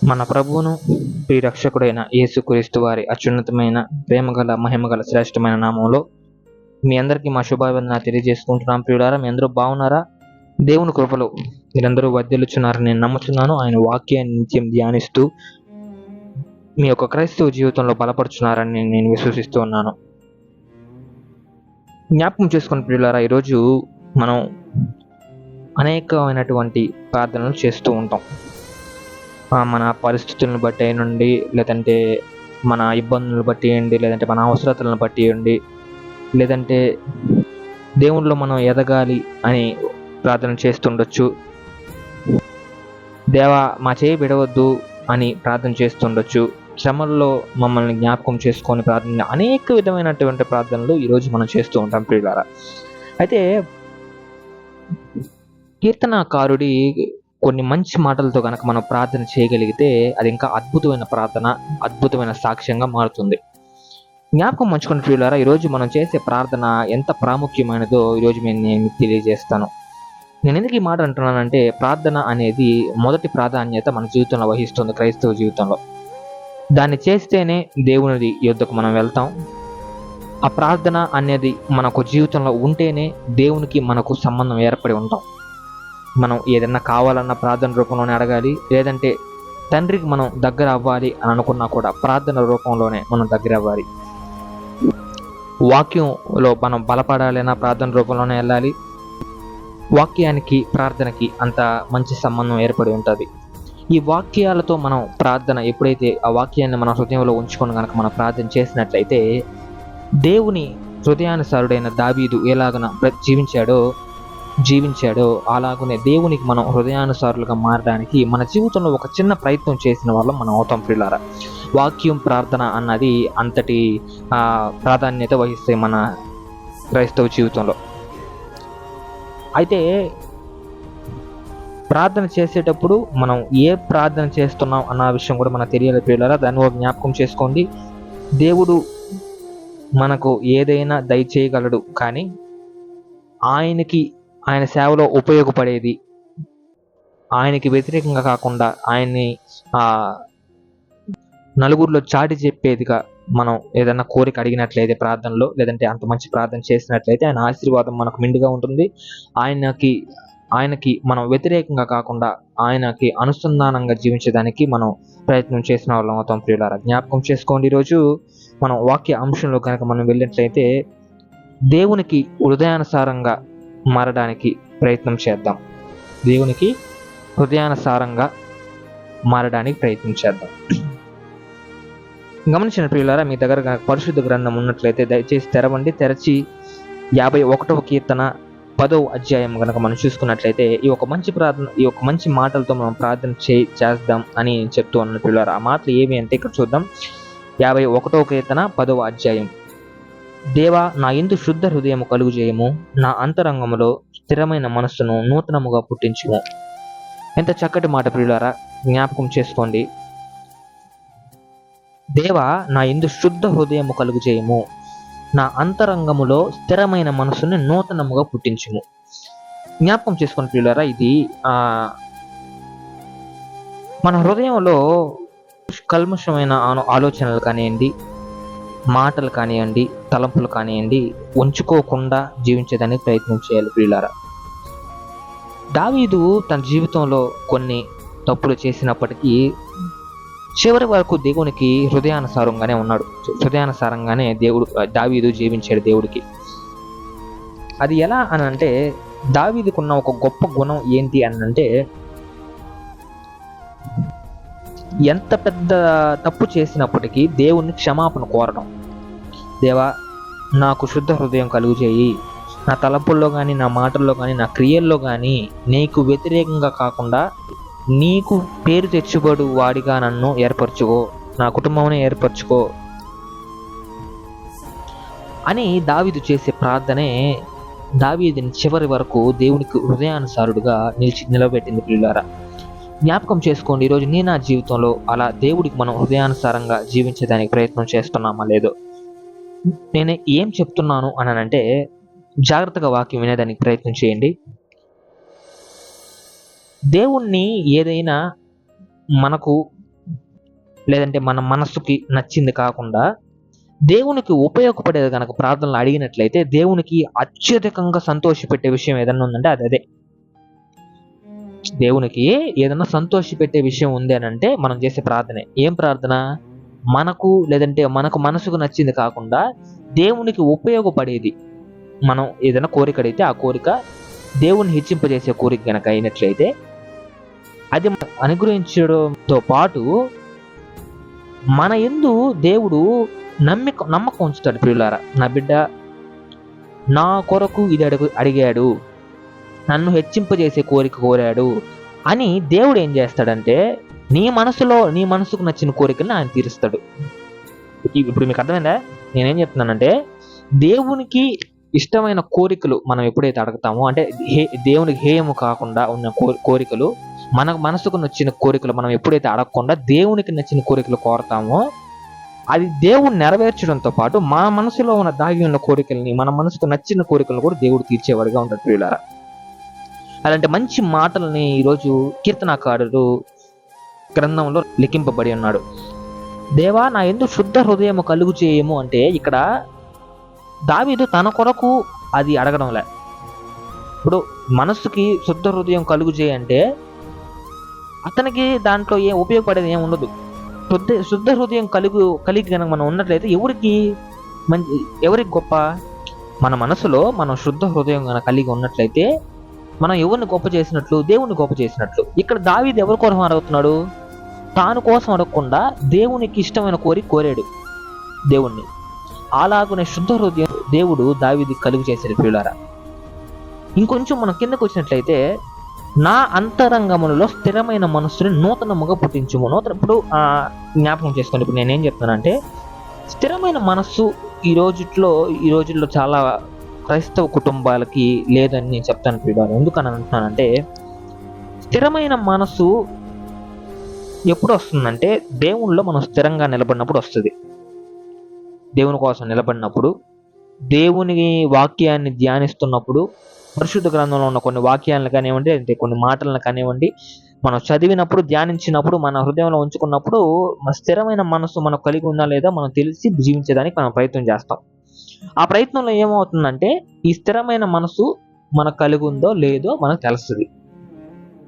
మన ప్రభువును ప్రియరక్షకుడైన యేసుక్రీస్తు వారి అత్యున్నతమైన ప్రేమగల మహిమగల శ్రేష్టమైన నామంలో మీ అందరికీ మా శుభాభివందనాలు తెలియజేసుకుంటున్నాం. ప్రియులారా, మీ అందరూ బాగున్నారా? దేవుని కృపలో మీరందరూ వర్ధిల్లుచున్నారని నేను నమ్ముతున్నాను. ఆయన వాక్యాన్ని నిత్యం ధ్యానిస్తూ మీ యొక్క క్రైస్తవ జీవితంలో బలపరుచున్నారని నేను విశ్వసిస్తూ ఉన్నాను. జ్ఞాపకం చేసుకున్న ప్రియులారా, ఈరోజు మనం అనేకమైనటువంటి ప్రార్థనలు చేస్తూ ఉంటాం. మన పరిస్థితులను బట్టి నుండి, లేదంటే మన ఇబ్బందులను బట్టి అండి, లేదంటే మన అవసరతలను బట్టి అండి, లేదంటే దేవునిలో మనం ఎదగాలి అని ప్రార్థన చేస్తుండొచ్చు. దేవా మా చేయి విడవద్దు అని ప్రార్థన చేస్తుండొచ్చు. శ్రమల్లో మమ్మల్ని జ్ఞాపకం చేసుకొని ప్రార్థన, అనేక విధమైనటువంటి ప్రార్థనలు ఈరోజు మనం చేస్తూ ఉంటాం ప్రియులారా. అయితే కీర్తనాకారుడి కొన్ని మంచి మాటలతో కనుక మనం ప్రార్థన చేయగలిగితే అది ఇంకా అద్భుతమైన ప్రార్థన, అద్భుతమైన సాక్ష్యంగా మారుతుంది. జ్ఞాపకం మంచుకున్న ప్రియులారా, ఈరోజు మనం చేసే ప్రార్థన ఎంత ప్రాముఖ్యమైనదో ఈరోజు నేను తెలియజేస్తాను. నేను ఎందుకు ఈ మాట అంటున్నానంటే, ప్రార్థన అనేది మొదటి ప్రాధాన్యత మన జీవితంలో వహిస్తుంది. క్రైస్తవ జీవితంలో దాన్ని చేస్తేనే దేవుని యొద్దకు మనం వెళ్తాం. ఆ ప్రార్థన అనేది మనకు జీవితంలో ఉంటేనే దేవునికి మనకు సంబంధం ఏర్పడి ఉంటాం. మనం ఏదన్నా కావాలన్న ప్రార్థన రూపంలోనే అడగాలి, లేదంటే తండ్రికి మనం దగ్గర అవ్వాలి అని అనుకున్నా కూడా ప్రార్థన రూపంలోనే మనం దగ్గర అవ్వాలి. వాక్యంలో మనం బలపడాలన్నా ప్రార్థన రూపంలోనే వెళ్ళాలి. వాక్యానికి ప్రార్థనకి అంత మంచి సంబంధం ఏర్పడి ఉంటుంది. ఈ వాక్యాలతో మనం ప్రార్థన ఎప్పుడైతే ఆ వాక్యాన్ని మన హృదయంలో ఉంచుకొని కనుక మనం ప్రార్థన చేసినట్లయితే, దేవుని హృదయానుసారుడైన దావీదు ఎలాగన జీవించాడో అలాగనే దేవునికి మనం హృదయానుసారులుగా మారడానికి మన జీవితంలో ఒక చిన్న ప్రయత్నం చేసిన వాళ్ళం మనం అవుతాం ప్రియులారా. వాక్యం, ప్రార్థన అన్నది అంతటి ప్రాధాన్యత వహిస్తాయి మన క్రైస్తవ జీవితంలో. అయితే ప్రార్థన చేసేటప్పుడు మనం ఏ ప్రార్థన చేస్తున్నాం అన్న విషయం కూడా మనకు తెలియాలి ప్రియులారా. దాన్ని ఒక జ్ఞాపకం చేసుకోండి. దేవుడు మనకు ఏదైనా దయచేయగలడు, కానీ ఆయన సేవలో ఉపయోగపడేది, ఆయనకి వ్యతిరేకంగా కాకుండా ఆయన్ని నలుగురిలో చాటి చెప్పేదిగా మనం ఏదన్నా కోరిక అడిగినట్లయితే ప్రార్థనలో, లేదంటే అంత మంచి ప్రార్థన చేసినట్లయితే ఆయన ఆశీర్వాదం మనకు మెండుగా ఉంటుంది. ఆయనకి మనం వ్యతిరేకంగా కాకుండా ఆయనకి అనుసంధానంగా జీవించడానికి మనం ప్రయత్నం చేసిన వాళ్ళం అవుతాం ప్రియులారా. జ్ఞాపకం చేసుకోండి, ఈరోజు మనం వాక్య అంశంలో కనుక మనం వెళ్ళినట్లయితే దేవునికి హృదయానుసారంగా మారడానికి ప్రయత్నం చేద్దాం. దేవునికి హృదయానుసారంగా మారడానికి ప్రయత్నం చేద్దాం. గమనించిన ప్రియులారా, మీ దగ్గర పరిశుద్ధ గ్రంథం ఉన్నట్లయితే దయచేసి తెరచి 51వ కీర్తన 10వ అధ్యాయం కనుక మనం చూసుకున్నట్లయితే ఈ ఒక మంచి మాటలతో మనం ప్రార్థన చేద్దాం అని చెప్తూ ఉన్న ప్రియులారా. ఆ మాటలు ఏమి అంటే ఇక్కడ చూద్దాం. 51వ కీర్తన 10వ అధ్యాయం. దేవా నా యందు శుద్ధ హృదయము కలుగు చేయము, నా అంతరంగములో స్థిరమైన మనస్సును నూతనముగా పుట్టించుము. ఎంత చక్కటి మాట ప్రియులారా, జ్ఞాపకం చేసుకోండి. దేవా నా యందు శుద్ధ హృదయము కలుగు చేయము, నా అంతరంగములో స్థిరమైన మనస్సును నూతనముగా పుట్టించుము. జ్ఞాపకం చేసుకుని ప్రియులారా, ఇది మన హృదయంలో కల్మషమైన ఆలోచనలు కానివ్వండి, మాటలు కానివ్వండి, తలంపులు కానివ్వండి ఉంచుకోకుండా జీవించేదానికి ప్రయత్నం చేయాలి ప్రియులారా. దావీదు తన జీవితంలో కొన్ని తప్పులు చేసినప్పటికీ చివరి వరకు దేవునికి హృదయానుసారంగానే దావీదు జీవించాడు దేవుడికి. అది ఎలా అని అంటే, దావీదుకున్న ఒక గొప్ప గుణం ఏంటి అని అంటే, ఎంత పెద్ద తప్పు చేసినప్పటికీ దేవుణ్ణి క్షమాపణ కోరడం. దేవా నాకు శుద్ధ హృదయం కలుగు చేయి, నా తలంపుల్లో కానీ, నా మాటల్లో కానీ, నా క్రియల్లో కానీ నీకు వ్యతిరేకంగా కాకుండా నీకు పేరు తెచ్చుబడు వాడిగా నన్ను ఏర్పరచుకో, నా కుటుంబాన్ని ఏర్పరచుకో అని దావీదు చేసే ప్రార్థనే దావీదుని చివరి వరకు దేవునికి హృదయానుసారుడుగా నిలబెట్టింది ప్రియులారా. జ్ఞాపకం చేసుకోండి, ఈరోజు నా జీవితంలో అలా దేవుడికి మనం హృదయానుసారంగా జీవించడానికి ప్రయత్నం చేస్తున్నామా లేదో. నేను ఏం చెప్తున్నాను అని అంటే, జాగ్రత్తగా వాక్యం వినేదానికి ప్రయత్నం చేయండి. దేవుణ్ణి ఏదైనా మనకు లేదంటే మన మనసుకి నచ్చింది కాకుండా దేవునికి ఉపయోగపడేది కనుక ప్రార్థనలు అడిగినట్లయితే దేవునికి అత్యధికంగా సంతోషపెట్టే విషయం ఏదన్నా ఉందంటే అది అదే. దేవునికి ఏదైనా సంతోషపెట్టే విషయం ఉంది అని అంటే మనం చేసే ప్రార్థనే. ఏం ప్రార్థన? మనకు లేదంటే మనకు మనసుకు నచ్చింది కాకుండా దేవునికి ఉపయోగపడేది. మనం ఏదైనా కోరిక అడిగితే ఆ కోరిక దేవుని హెచ్చింపజేసే కోరిక గనక అయినట్లయితే అది అనుగ్రహించడంతో పాటు మన యందు దేవుడు నమ్మకం ఉంచుతాడు. ప్రియులారా, నా బిడ్డ నా కొరకు ఇది అడిగాడు, నన్ను హెచ్చింపజేసే కోరిక కోరాడు అని దేవుడు ఏం చేస్తాడంటే నీ మనసుకు నచ్చిన కోరికలను ఆయన తీరుస్తాడు. ఇప్పుడు మీకు అర్థమైందా నేనేం చెప్తున్నానంటే? దేవునికి ఇష్టమైన కోరికలు మనం ఎప్పుడైతే అడుగుతామో, అంటే దేవునికి హేయము కాకుండా ఉన్న కోరికలు, మన మనసుకు నచ్చిన కోరికలు మనం ఎప్పుడైతే అడగకుండా దేవునికి నచ్చిన కోరికలు కోరతామో, అది దేవుడు నెరవేర్చడంతో పాటు మన మనసులో ఉన్న దాగి ఉన్న కోరికల్ని, మన మనసుకు నచ్చిన కోరికలను కూడా దేవుడు తీర్చేవాడిగా ఉంటాడు. ప్రియులారా, అలాంటి మంచి మాటల్ని ఈరోజు కీర్తనాకారుడు గ్రంథంలో లిఖింపబడి ఉన్నాడు. దేవా, నా యందు శుద్ధ హృదయం కలుగు చేయము అంటే ఇక్కడ దావీదు తన కొరకు అది అడగడంలే. ఇప్పుడు మనస్సుకి శుద్ధ హృదయం కలుగు చేయంటే అతనికి దాంట్లో ఏం ఉపయోగపడేది ఏం ఉండదు. శుద్ధ హృదయం కలిగి కనుక మనం ఉన్నట్లయితే ఎవరికి గొప్ప? మన మనసులో మనం శుద్ధ హృదయం కనుక కలిగి ఉన్నట్లయితే మనం ఎవరిని గొప్ప చేసినట్లు? దేవుణ్ణి గొప్ప చేసినట్లు. ఇక్కడ దావీదు ఎవరి కోసం అడుగుతున్నాడు? తాను కోసం అడగకుండా దేవునికి ఇష్టమైన కోరాడు దేవుణ్ణి. అలాగునే శుద్ధ హృదయం దేవుడు దావీదు కలుగు చేశాడు. ప్రియులారా, ఇంకొంచెం మనం కిందకు వచ్చినట్లయితే, నా అంతరంగములలో స్థిరమైన మనస్సుని నూతనముగా పుట్టించుము. ఇప్పుడు జ్ఞాపకం చేసుకోండి. ఇప్పుడు నేనేం చెప్తానంటే, స్థిరమైన మనస్సు ఈ రోజుల్లో చాలా క్రైస్తవ కుటుంబాలకి లేదని నేను చెప్తాను ప్రియులారా. ఎందుకని అంటున్నానంటే, స్థిరమైన మనస్సు ఎప్పుడు వస్తుందంటే దేవునిలో మనం స్థిరంగా నిలబడినప్పుడు వస్తుంది. దేవుని కోసం నిలబడినప్పుడు, దేవుని వాక్యాన్ని ధ్యానిస్తున్నప్పుడు, పరిశుద్ధ గ్రంథంలో ఉన్న కొన్ని వాక్యాలను కానివ్వండి, అంటే కొన్ని మాటలను కానివ్వండి, మనం చదివినప్పుడు, ధ్యానించినప్పుడు, మన హృదయంలో ఉంచుకున్నప్పుడు మన స్థిరమైన మనసు మనకు కలిగి ఉందా లేదా మనం తెలిసి జీవించేదానికి మనం ప్రయత్నం చేస్తాం. ఆ ప్రయత్నంలో ఏమవుతుందంటే ఈ స్థిరమైన మనసు మనకు కలిగి ఉందో లేదో మనకు తెలుస్తుంది.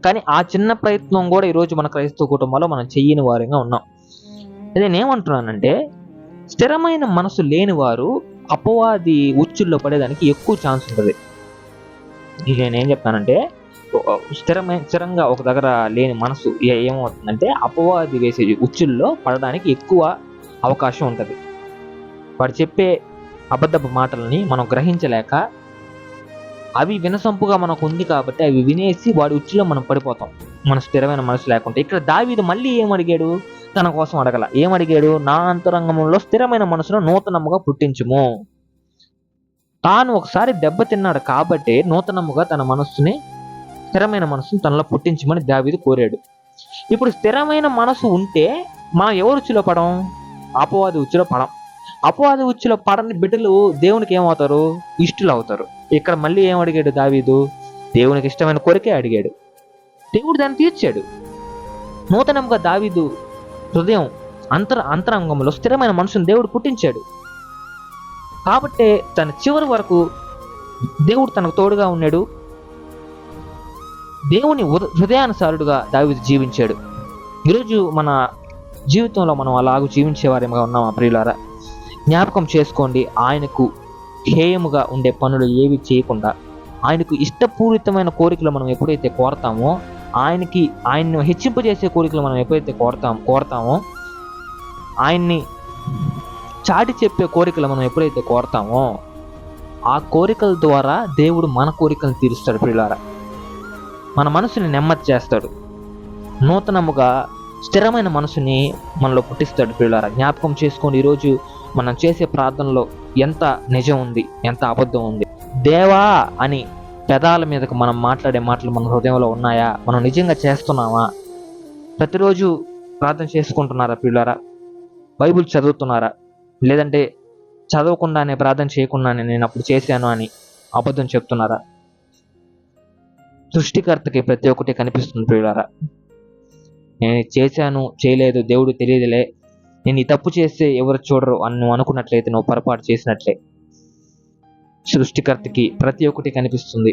కానీ ఆ చిన్న ప్రయత్నం కూడా ఈరోజు మన క్రైస్తవ కుటుంబాల్లో మనం చెయ్యని వారంగా ఉన్నాం. అదే నేనేమంటున్నానంటే, స్థిరమైన మనసు లేని వారు అపవాది ఉచ్చుల్లో పడేదానికి ఎక్కువ ఛాన్స్ ఉంటుంది. నేనేం చెప్తానంటే, స్థిరంగా ఒక దగ్గర లేని మనసు ఏమవుతుందంటే అపవాది వేసే ఉచ్చుల్లో పడడానికి ఎక్కువ అవకాశం ఉంటుంది. వాడు చెప్పే అబద్ధపు మాటలని మనం గ్రహించలేక, అవి వినసొంపుగా మనకు ఉంది కాబట్టి అవి వినేసి వాడి ఉచ్చులో మనం పడిపోతాం, మన స్థిరమైన మనసు లేకుంటే. ఇక్కడ దావీదు మళ్ళీ ఏమడిగాడు? తన కోసం అడగల. ఏమడిగాడు? నా అంతరంగంలో స్థిరమైన మనసును నూతనముగా పుట్టించుము. తాను ఒకసారి దెబ్బతిన్నాడు కాబట్టి నూతనముగా తన మనస్సుని, స్థిరమైన మనసుని తనలో పుట్టించమని దావీదు కోరాడు. ఇప్పుడు స్థిరమైన మనసు ఉంటే మనం ఎవరు ఉచ్చులో పడం? అపవాది ఉచ్చులో పడం. అపవాది ఉచ్చులో పడని బిడ్డలు దేవునికి ఏమవుతారు? ఇష్టలు అవుతారు. ఇక్కడ మళ్ళీ ఏం అడిగాడు దావీదు? దేవునికి ఇష్టమైన కోరికే అడిగాడు. దేవుడు దాన్ని తీర్చాడు. నూతనంగా దావీదు హృదయం అంతరంగంలో స్థిరమైన మనసును దేవుడు పుట్టించాడు. కాబట్టి తన చివరి వరకు దేవుడు తనకు తోడుగా ఉన్నాడు. దేవుని హృదయానుసారుడుగా దావీదు జీవించాడు. ఈరోజు మన జీవితంలో మనం అలాగూ జీవించేవారేమో ఉన్నామా ప్రియులారా? జ్ఞాపకం చేసుకోండి. ఆయనకు హేయముగా ఉండే పనులు ఏవి చేయకుండా, ఆయనకు ఇష్టపూరితమైన కోరికలు మనం ఎప్పుడైతే కోరతామో, ఆయన్ని హెచ్చింపజేసే కోరికలు మనం ఎప్పుడైతే కోరతామో, ఆయన్ని చాటి చెప్పే కోరికలు మనం ఎప్పుడైతే కోరతామో, ఆ కోరికల ద్వారా దేవుడు మన కోరికలను తీరుస్తాడు ప్రియులారా. మన మనసుని నెమ్మది చేస్తాడు. నూతనముగా స్థిరమైన మనసుని మనలో పుట్టిస్తాడు ప్రియులారా. జ్ఞాపకం చేసుకోండి, ఈరోజు మనం చేసే ప్రార్థనలో ఎంత నిజం ఉంది, ఎంత అబద్ధం ఉంది. దేవా అని పెదాల మీదకు మనం మాట్లాడే మాటలు మన హృదయంలో ఉన్నాయా? మనం నిజంగా చేస్తున్నామా? ప్రతిరోజు ప్రార్థన చేసుకుంటున్నారా ప్రియులారా? బైబిల్ చదువుతున్నారా? లేదంటే చదవకుండానే, ప్రార్థన చేయకుండానే నేను అప్పుడు చేశాను అని అబద్ధం చెప్తున్నారా? సృష్టికర్తకి ప్రతి ఒక్కటి కనిపిస్తుంది ప్రియులారా. నేను ఇది చేశాను చేయలేదు దేవుడు తెలియదులే, నేను ఈ తప్పు చేస్తే ఎవరు చూడరు అని నువ్వు అనుకున్నట్లయితే నువ్వు పొరపాటు చేసినట్లే. సృష్టికర్తకి ప్రతి ఒక్కటి కనిపిస్తుంది.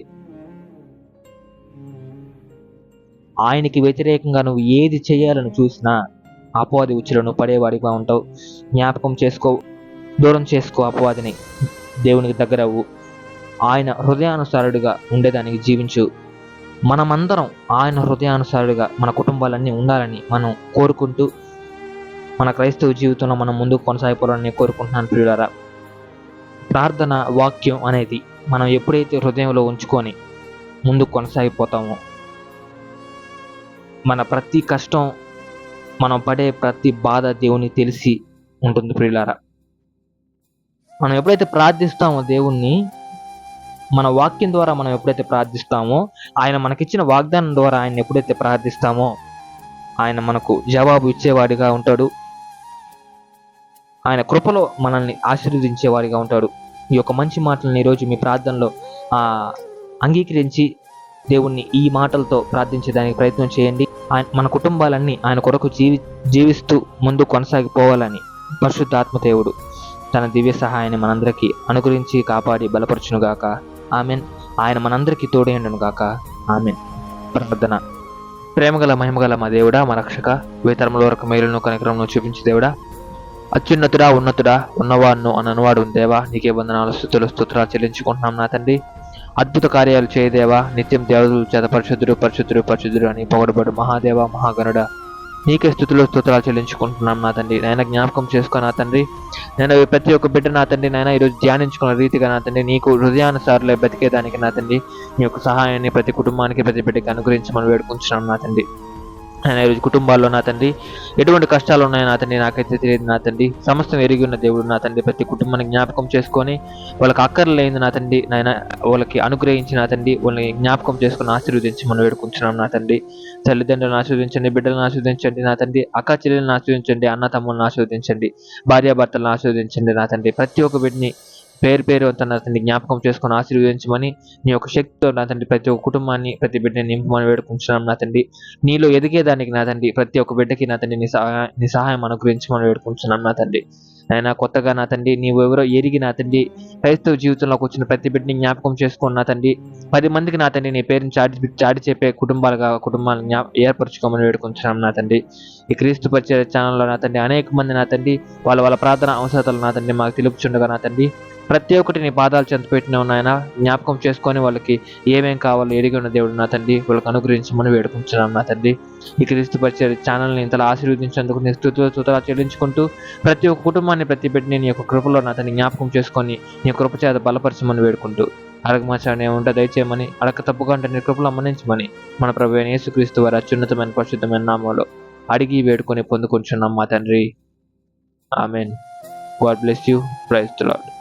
ఆయనకి వ్యతిరేకంగా నువ్వు ఏది చేయాలని చూసినా అపవాది ఉచ్చులో నువ్వు పడేవాడిగా ఉంటావు. జ్ఞాపకం చేసుకో, దూరం చేసుకో అపవాదిని, దేవునికి దగ్గర అవ్వు, ఆయన హృదయానుసారుడిగా ఉండేదానికి జీవించు. మనమందరం ఆయన హృదయానుసారుడిగా మన కుటుంబాలన్నీ ఉండాలని మనం కోరుకుంటూ మన క్రైస్తవ జీవితంలో మనం ముందుకు కొనసాగిపోవాలని కోరుకుంటున్నాను ప్రియులారా. ప్రార్థన వాక్యం అనేది మనం ఎప్పుడైతే హృదయంలో ఉంచుకొని ముందుకు కొనసాగిపోతామో మన ప్రతి కష్టం, మనం పడే ప్రతి బాధ దేవునికి తెలిసి ఉంటుంది ప్రియులారా. మనం ఎప్పుడైతే ప్రార్థిస్తామో దేవుణ్ణి, మన వాక్యం ద్వారా మనం ఎప్పుడైతే ప్రార్థిస్తామో, ఆయన మనకిచ్చిన వాగ్దానం ద్వారా ఆయన ఎప్పుడైతే ప్రార్థిస్తామో ఆయన మనకు జవాబు ఇచ్చేవాడిగా ఉంటాడు. ఆయన కృపలో మనల్ని ఆశీర్వదించేవాడిగా ఉంటాడు. ఈ యొక్క మంచి మాటలను ఈరోజు మీ ప్రార్థనలో అంగీకరించి దేవుణ్ణి ఈ మాటలతో ప్రార్థించడానికి ప్రయత్నం చేయండి. మన కుటుంబాలన్నీ ఆయన కొరకు జీవిస్తూ ముందు కొనసాగిపోవాలని పరిశుద్ధాత్మ దేవుడు తన దివ్య సహాయాన్ని మనందరికీ అనుగ్రహించి కాపాడి బలపరచునుగాక. ఆమెన్. ఆయన మనందరికీ తోడేయండునుగాక. ఆమెన్. ప్రార్థన. ప్రేమగల మహిమగల మా దేవుడా, మా రక్షక, వేతరముల వరకు మేలును కనికరమును చూపించే దేవుడా, అత్యున్నతుడా ఉన్నతుడా ఉన్నవాడును అని అనువాడు దేవా, నీకే వందనాలు స్తుతులు స్తోత్రాలు చెల్లించుకుంటున్నాం నా తండ్రి. అద్భుత కార్యాలు చేయదేవా, నిత్యం దేవతల చేత పరిశుద్ధుడు పరిశుద్ధుడు పరిశుద్ధుడు అని పొగడబడు మహాదేవ మహాగణుడ, నీకే స్తుతులు స్తోత్రాలు చెల్లించుకుంటున్నాం నా తండ్రి. నాయన జ్ఞాపకం చేసుకో నా తండ్రి. నేను ప్రతి ఒక్క బిడ్డ నా తండ్రి నాయన ఈరోజు ధ్యానించుకున్న రీతిగా నా తండ్రి నీకు హృదయానుసారులే బతికేదానికి నా తండ్రి నీ యొక్క సహాయాన్ని ప్రతి కుటుంబానికి ప్రతి బిడ్డకి అనుగ్రహించి మనం వేడుకుంటున్నాం నా తండ్రి. ఆయన ఈరోజు కుటుంబాల్లో నా తండ్రి ఎటువంటి కష్టాలు ఉన్నాయో నా తండ్రి నాకైతే తెలియదు నా తండ్రి. సమస్తం ఎరిగి ఉన్న దేవుడు నా తండ్రి ప్రతి కుటుంబాన్ని జ్ఞాపకం చేసుకొని వాళ్ళకి అక్కర్లేని నా తండ్రి నాయన వాళ్ళకి అనుగ్రహించి నా తండ్రి వాళ్ళని జ్ఞాపకం చేసుకుని ఆశీర్వదించి మనం వేడుకుంటున్నాం నా తండ్రి. తల్లిదండ్రులను ఆశీర్వదించండి, బిడ్డలను ఆశీర్వదించండి నా తండ్రి, అక్క చెల్లెలను ఆశీర్వదించండి, అన్న తమ్ములను ఆశీర్వదించండి, భార్యాభర్తలను ఆశీర్వదించండి నా తండ్రి. ప్రతి ఒక్క బిడ్డని పేరు పేరు అంతా నా తండ్రి జ్ఞాపకం చేసుకొని ఆశీర్వదించమని నీ యొక్క శక్తితో నా తండ్రి ప్రతి ఒక్క కుటుంబాన్ని ప్రతి బిడ్డని నింపమని వేడుకుంటున్నాం నా తండ్రి. నీలో ఎదిగేదానికి నా తండ్రి ప్రతి ఒక్క బిడ్డకి నా తండ్రి నీ సహాయం అనుగ్రహించమని వేడుకుంటున్నాం నా తండ్రి. ఆయన కొత్తగా నా తండ్రి నీవు ఎవరో ఎరిగి నా తండ్రి క్రైస్తవ జీవితంలోకి వచ్చిన ప్రతి బిడ్డని జ్ఞాపకం చేసుకుని నా తండ్రి 10 మందికి నా తండ్రి నీ పేరుని చాటి చెప్పే కుటుంబాలను ఏర్పరచుకోమని వేడుకుంటున్నాం నా తండ్రి. ఈ క్రీస్తు పరిచయ ఛానల్లో నా తండ్రి అనేక మంది నా తండ్రి వాళ్ళ ప్రార్థన అవసరాలు నా తండ్రి మాకు తెలుపుచుండగా నా తండ్రి ప్రతి ఒక్కటి నీ పాదాలు చెంత పెట్టిన ఉన్నాయన జ్ఞాపకం చేసుకొని వాళ్ళకి ఏమేం కావాలో ఎరిగి ఉన్న దేవుడు నా తండ్రి వాళ్ళకి అనుగ్రహించమని వేడుకుంటున్నాం నా తండ్రి. ఈ క్రీస్తు పరిచయ ఛానల్ని ఇంతలా ఆశీర్వదించేందుకు నీ స్తుతులు చెల్లించుకుంటూ ప్రతి ఒక్క కుటుంబాన్ని ప్రతి బిడ్డని నీ యొక్క కృపలో నా తండ్రి జ్ఞాపకం చేసుకొని నీ కృప చేత బలపరచమని వేడుకుంటూ అడగమాచాన్ని ఏముంటే దయచేయమని, అడగ తప్పుగా అంటే నీ కృపలో మన్నించమని మన ప్రభు అయిన యేసుక్రీస్తు వారి అత్యున్నతమైన పరిశుద్ధమైన నామంలో అడిగి వేడుకొని పొందుకుంటున్నాం మా తండ్రి. Amen. God bless you. Praise the lord.